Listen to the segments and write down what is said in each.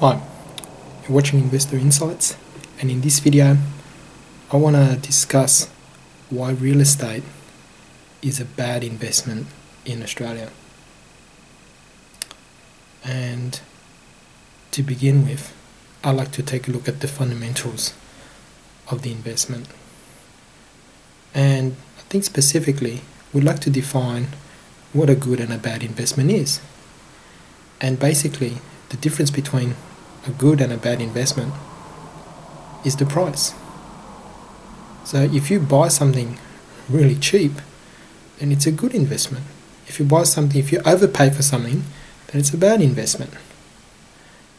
Hi, you're watching Investor Insights, and in this video I want to discuss why real estate is a bad investment in Australia. And to begin with, I'd like to take a look at the fundamentals of the investment. And I think specifically we'd like to define what a good and a bad investment is. And basically the difference between a good and a bad investment is the price. So if you buy something really cheap, then it's a good investment. If you overpay for something, then it's a bad investment.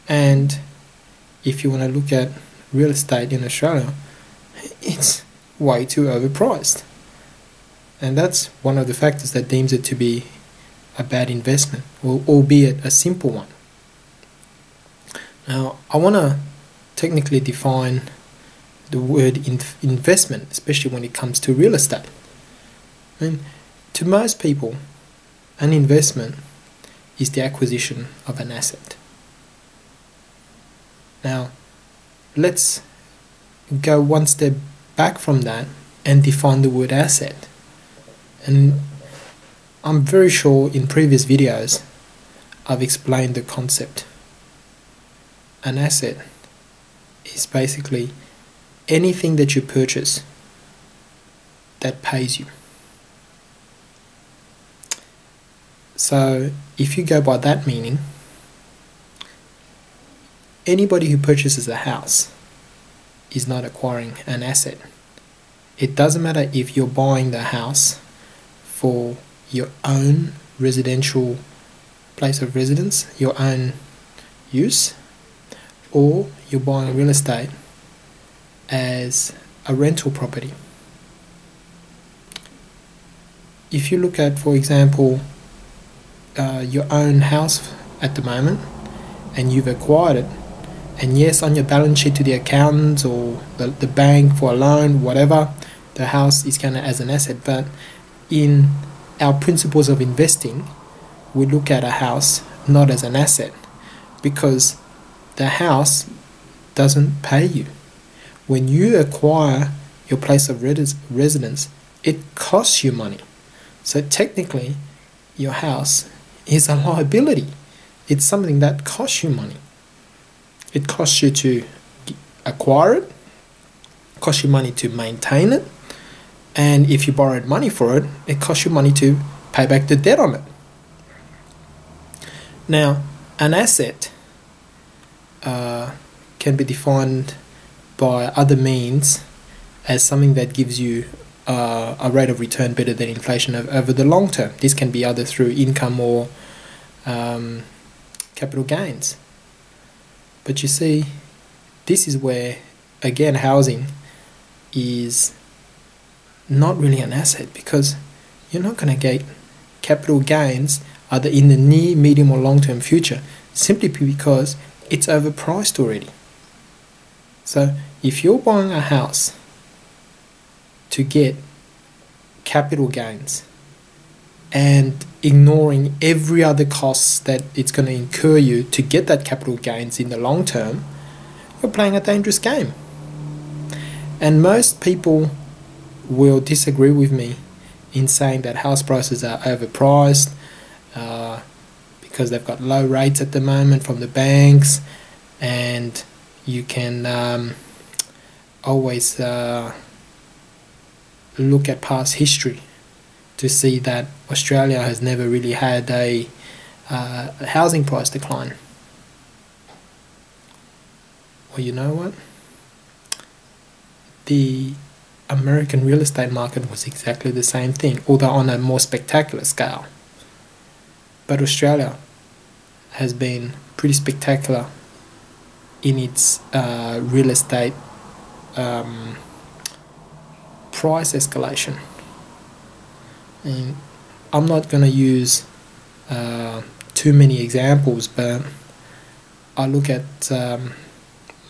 And if you want to look at real estate in Australia, it's way too overpriced. And that's one of the factors that deems it to be a bad investment, albeit a simple one. Now, I want to technically define the word investment, especially when it comes to real estate. And to most people, an investment is the acquisition of an asset. Now, let's go one step back from that and define the word asset. And I'm very sure in previous videos I've explained the concept. An asset is basically anything that you purchase that pays you. So if you go by that meaning, anybody who purchases a house is not acquiring an asset. It doesn't matter if you're buying the house for your own residential place of residence, your own use, or you're buying real estate as a rental property. If you look at, for example, your own house at the moment and you've acquired it, and yes, on your balance sheet to the accountants or the bank for a loan, whatever, the house is counted as an asset. But in our principles of investing, we look at a house not as an asset, because the house doesn't pay you. When you acquire your place of residence, it costs you money. So technically, your house is a liability. It's something that costs you money. It costs you to acquire it, costs you money to maintain it, and if you borrowed money for it, it costs you money to pay back the debt on it. Now, an asset can be defined by other means as something that gives you a rate of return better than inflation over the long term. This can be either through income or capital gains. But you see, this is where, again, housing is not really an asset, because you're not going to get capital gains either in the near, medium or long-term future, simply because it's overpriced already. So if you're buying a house to get capital gains and ignoring every other costs that it's going to incur you to get that capital gains in the long term, you're playing a dangerous game. And most people will disagree with me in saying that house prices are overpriced because they've got low rates at the moment from the banks, and you can always look at past history to see that Australia has never really had a housing price decline. Well, you know what? The American real estate market was exactly the same thing, although on a more spectacular scale. But Australia has been pretty spectacular in its real estate price escalation. And I'm not going to use too many examples, but I look at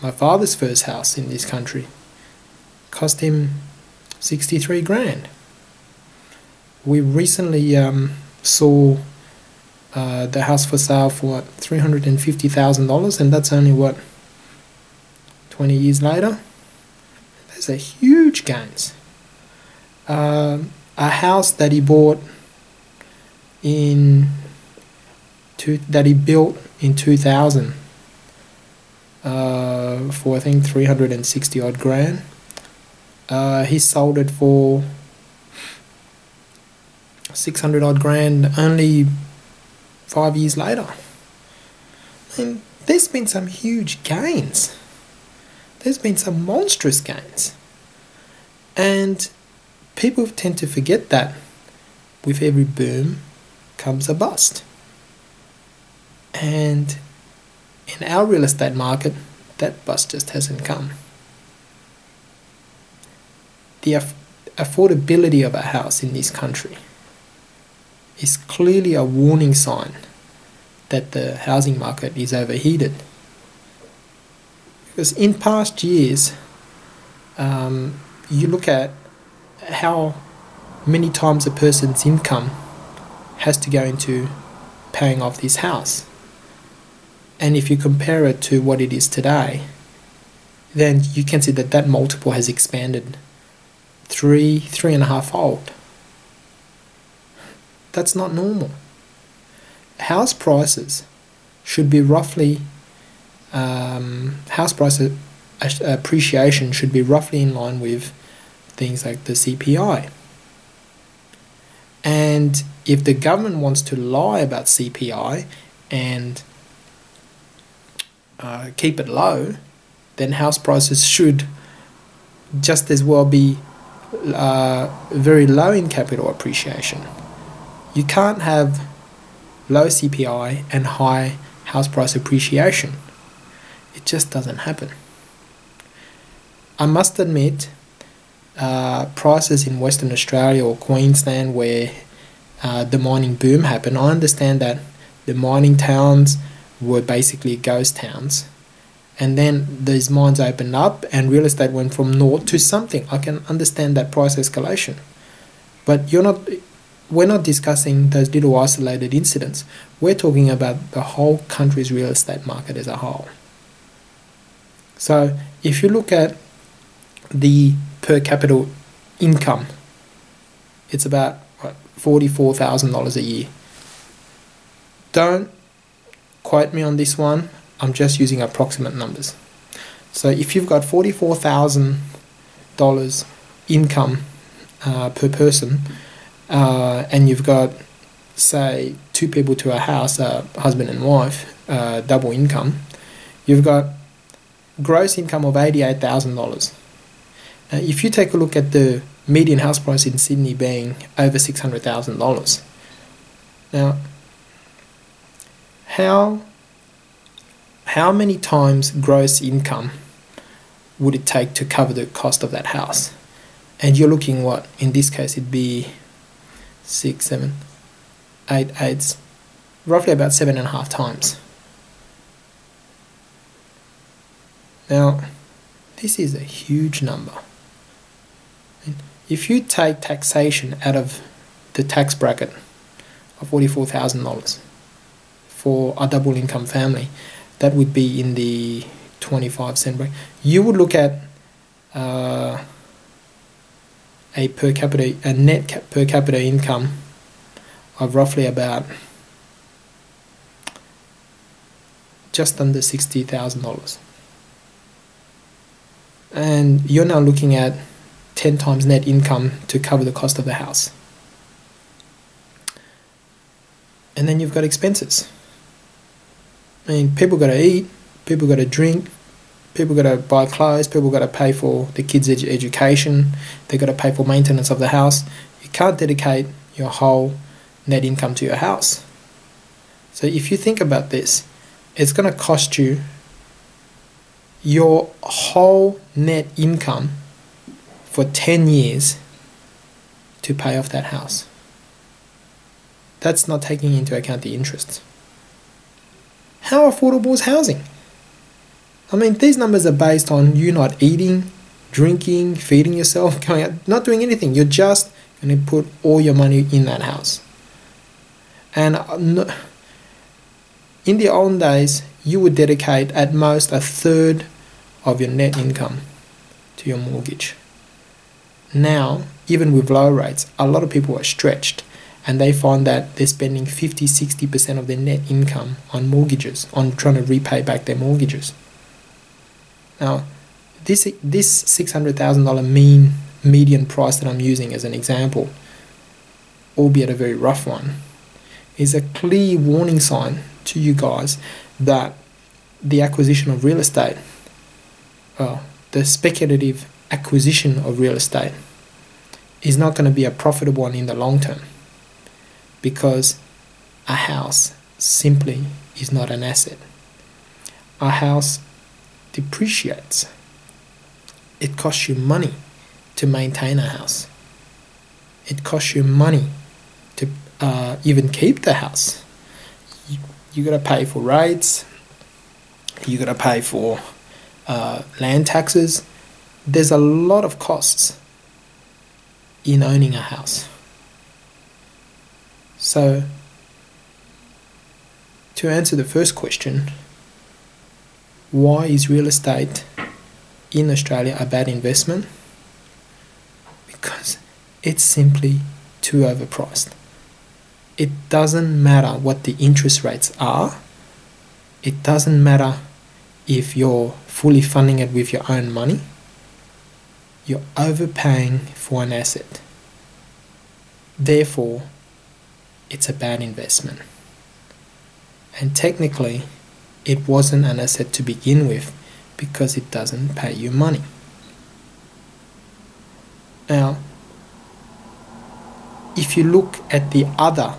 my father's first house in this country. Cost him 63 grand. We recently saw the house for sale for what, $350,000, and that's only what, 20 years later. Those are huge gains. A house that he bought that he built in 2000 for I think 360 odd grand. He sold it for 600 odd grand only 5 years later. And there's been some huge gains. There's been some monstrous gains. And people tend to forget that with every boom comes a bust. And in our real estate market, that bust just hasn't come. The affordability of a house in this country is clearly a warning sign that the housing market is overheated. Because in past years, you look at how many times a person's income has to go into paying off this house. And if you compare it to what it is today, then you can see that that multiple has expanded three and a half fold. That's not normal. House prices should be roughly, house price appreciation should be roughly in line with things like the CPI. And if the government wants to lie about CPI and keep it low, then house prices should just as well be very low in capital appreciation. You can't have low CPI and high house price appreciation. It just doesn't happen. I must admit, prices in Western Australia or Queensland where the mining boom happened, I understand that the mining towns were basically ghost towns, and then these mines opened up and real estate went from naught to something. I can understand that price escalation, but we're not discussing those little isolated incidents. We're talking about the whole country's real estate market as a whole. So if you look at the per capita income, it's about $44,000 a year. Don't quote me on this one, I'm just using approximate numbers. So if you've got $44,000 income per person, and you've got, say, two people to a house, husband and wife, double income, you've got gross income of $88,000. If you take a look at the median house price in Sydney being over $600,000, now how many times gross income would it take to cover the cost of that house? And you're looking what? In this case, it'd be 6, 7, 8, 8, roughly about 7.5 times. Now, this is a huge number. If you take taxation out of the tax bracket of $44,000 for a double income family, that would be in the 25-cent bracket. You would look at a net per capita income of roughly about just under $60,000. And you're now looking at 10 times net income to cover the cost of the house. And then you've got expenses. I mean, people got to eat, people got to drink, people got to buy clothes, people got to pay for the kids' education, they got to pay for maintenance of the house. You can't dedicate your whole net income to your house. So if you think about this, it's going to cost you your whole net income for 10 years to pay off that house. That's not taking into account the interest. How affordable is housing? I mean, these numbers are based on you not eating, drinking, feeding yourself, going out, not doing anything. You're just going to put all your money in that house. And In the olden days, you would dedicate at most a third of your net income to your mortgage. Now, even with low rates, a lot of people are stretched and they find that they're spending 50-60% of their net income on mortgages, on trying to repay back their mortgages. Now, this $600,000 median price that I'm using as an example, albeit a very rough one, is a clear warning sign to you guys that the acquisition of real estate, the speculative acquisition of real estate, is not going to be a profitable one in the long term, because a house simply is not an asset. A house depreciates. It costs you money to maintain a house. It costs you money to even keep the house. You got to pay for rates. You got to pay for land taxes. There's a lot of costs in owning a house. So, to answer the first question, why is real estate in Australia a bad investment? Because it's simply too overpriced. It doesn't matter what the interest rates are. It doesn't matter if you're fully funding it with your own money. You're overpaying for an asset. Therefore, it's a bad investment. And technically, it wasn't an asset to begin with because it doesn't pay you money. Now, if you look at the other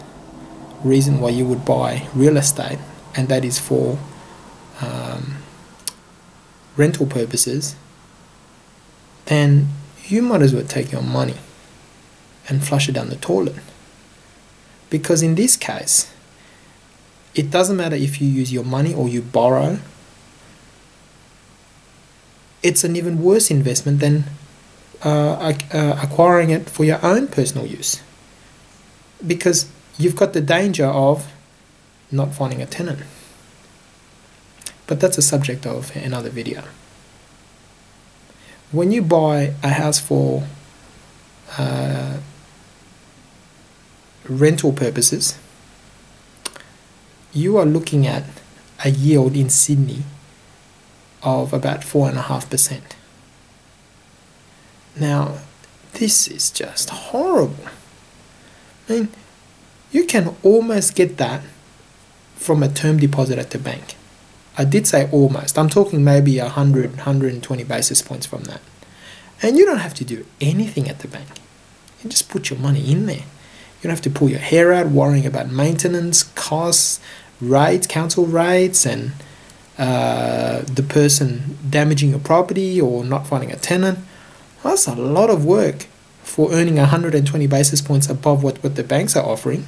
reason why you would buy real estate, and that is for rental purposes, then you might as well take your money and flush it down the toilet. Because in this case, it doesn't matter if you use your money or you borrow. It's an even worse investment than acquiring it for your own personal use. Because you've got the danger of not finding a tenant. But that's a subject of another video. When you buy a house for rental purposes, you are looking at a yield in Sydney of about 4.5%. Now, this is just horrible. I mean, you can almost get that from a term deposit at the bank. I did say almost. I'm talking maybe 100, 120 basis points from that. And you don't have to do anything at the bank. You just put your money in there. You don't have to pull your hair out worrying about maintenance, costs, rates, council rates, and the person damaging your property or not finding a tenant. Well, that's a lot of work for earning 120 basis points above what the banks are offering.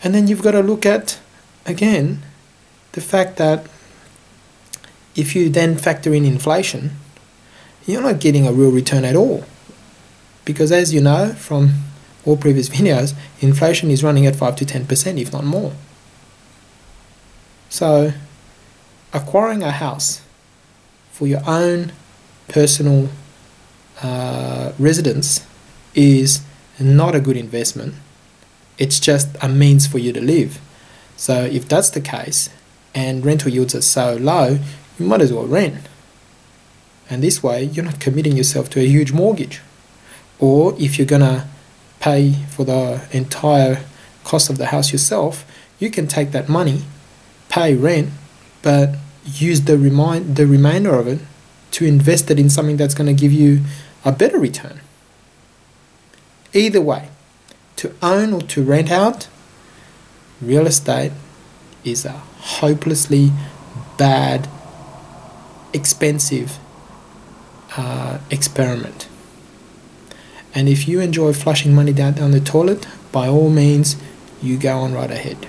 And then you've got to look at, again, the fact that if you then factor in inflation, you're not getting a real return at all. Because as you know from all previous videos, inflation is running at 5 to 10%, if not more. So, acquiring a house for your own personal residence is not a good investment. It's just a means for you to live. So if that's the case, and rental yields are so low, you might as well rent. And this way, you're not committing yourself to a huge mortgage. Or if you're going to pay for the entire cost of the house yourself, you can take that money, pay rent, but use the remainder of it to invest it in something that's going to give you a better return. Either way, to own or to rent out, real estate is a hopelessly bad, expensive experiment. And if you enjoy flushing money down the toilet, by all means, you go on right ahead.